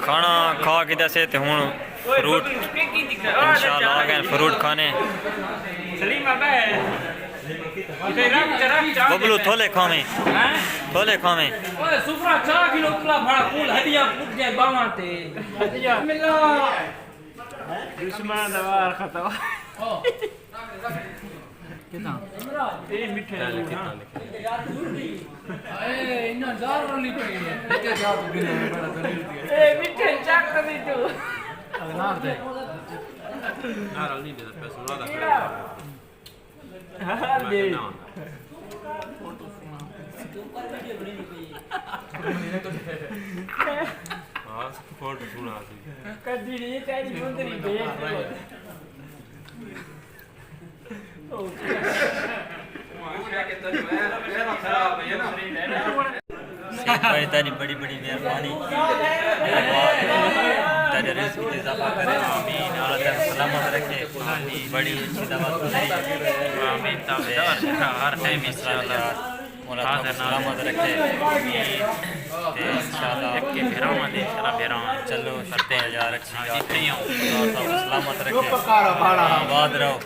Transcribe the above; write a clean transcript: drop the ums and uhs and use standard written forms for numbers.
खाना खा के दसे ते हुन फ्रूट इंशाल्लाह आ गए फ्रूट खाने बबलू थोले खावे थोले खावे ओए सुफरा 4 किलो उतला भाड़ा फूल हदिया पुट जाए बावा ते हदिया मिला दुश्मन दवार खता कितना ए मिठे हां ए इना जार वाली पड़ी है क्या जा तू बिना बड़ा दलील दिया ए मिठे चाक कभी तू नार दे नार नहीं दे पैसा ना दा हां दे हां फोटो सुना सी कदी नहीं तेरी मुंदरी भेज भाई तेरी बड़ी बड़ी मेहरबानी तेरे रिस्क में इजाफा करे आमीन और अल्लाह सलामत रखे बड़ी अच्छी दवा आमीन ताबेदार हर टाइम इंशाल्लाह मोला सलामत रखे ते इंशाल्लाह के फिरावा दे इंशाल्लाह फिरावा चलो 7000 अच्छी बात नहीं हूं सलामत रखे आबाद रहो